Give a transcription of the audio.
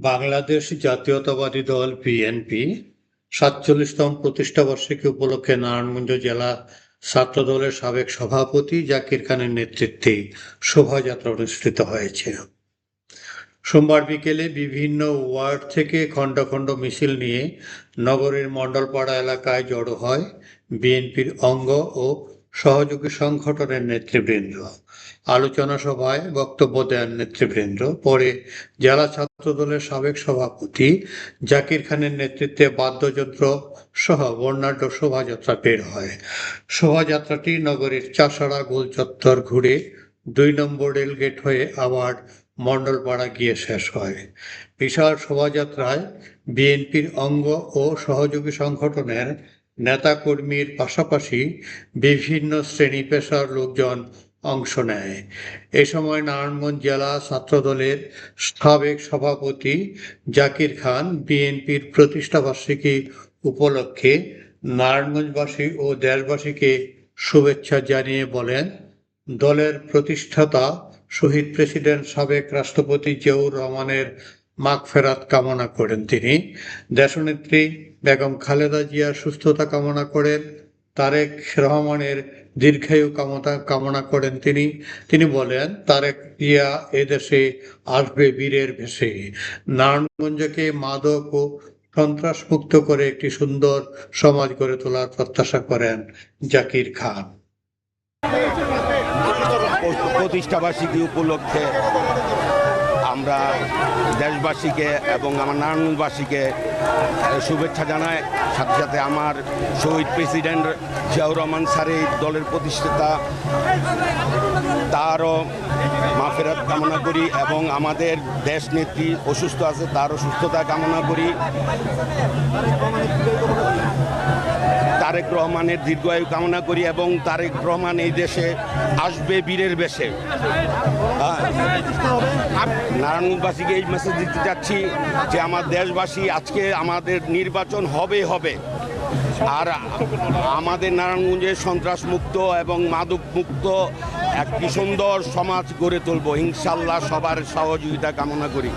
বাংলাদেশ জাতীয়তাবাদী দল বিএনপি ৪৭তম প্রতিষ্ঠাবার্ষিকী উপলক্ষে নারায়ণগঞ্জ জেলা ছাত্রদলের সাবেক সভাপতি জাকির খানের নেতৃত্বে শোভাযাত্রা অনুষ্ঠিত হয়েছে। সোমবার বিকেলে বিভিন্ন ওয়ার্ড থেকে খণ্ড খণ্ড মিছিল নিয়ে নগরীর মণ্ডলপাড়া এলাকায় জড়ো হয় বিএনপির অঙ্গ ও সহযোগী সংগঠনের নেতৃবৃন্দ। আলোচনা সভায় বক্তব্য দেন নেতৃবৃন্দ। পরে জেলা ছাত্রদলের সাবেক সভাপতি জাকির খানের নেতৃত্বে বাদ্যযন্ত্র সহ বর্ণাঢ্য শোভাযাত্রা বের হয়। শোভাযাত্রাটি নগরীর চাষাড়া গোল চত্বর ঘুরে ২ নম্বর রেলগেট হয়ে আবার মণ্ডলপাড়া গিয়ে শেষ হয়। বিশাল শোভাযাত্রায় বিএনপির অঙ্গ ও সহযোগী সংগঠনের নেতাকর্মীর পাশাপাশি বিভিন্ন শ্রেণী পেশার লোকজন অংশ নেয়। এ সময় নারায়ণগঞ্জ জেলা ছাত্রদলের সাবেক সভাপতি জাকির খান বিএনপির প্রতিষ্ঠাবার্ষিকী উপলক্ষে নারায়ণগঞ্জবাসী ও দেশবাসীকে শুভেচ্ছা জানিয়ে বলেন, দলের প্রতিষ্ঠাতা শহীদ প্রেসিডেন্ট সাবেক রাষ্ট্রপতি জিয়াউর রহমানের মাগফেরাত কামনা করেন তিনি। দেশনেত্রী বেগম খালেদা জিয়ার সুস্থতা কামনা করেন। তারেক রহমানের দীর্ঘায়ু কামনা করেন তিনি বলেন, তারেক জিয়া এদেশে আসবে বীরের ভেসে। নারায়ণগঞ্জকে মাদক ও সন্ত্রাস মুক্ত করে একটি সুন্দর সমাজ গড়ে তোলার প্রত্যাশা করেন জাকির খান। প্রতিষ্ঠাবার্ষিকী উপলক্ষে আমরা দেশবাসীকে এবং আমার নারায়ণগঞ্জবাসীকে শুভেচ্ছা জানাই। সাথে সাথে আমার শহীদ প্রেসিডেন্ট জিয়াউর রহমান স্যারের দলের প্রতিষ্ঠাতা, তারও মাগফিরাত কামনা করি এবং আমাদের দেশ নেত্রী অসুস্থ আছে, তারও সুস্থতা কামনা করি। তারেক রহমানের দীর্ঘায়ু কামনা করি এবং তারেক রহমান এই দেশে আসবে বীরের বেশে। নারায়ণগঞ্জবাসীকে এই মেসেজ দিতে চাচ্ছি যে আমার দেশবাসী, আজকে আমাদের নির্বাচন হবে আর আমাদের নারায়ণগঞ্জের সন্ত্রাস মুক্ত এবং মাদক মুক্ত একটি সুন্দর সমাজ গড়ে তুলব ইনশাল্লাহ। সবার সহযোগিতা কামনা করি।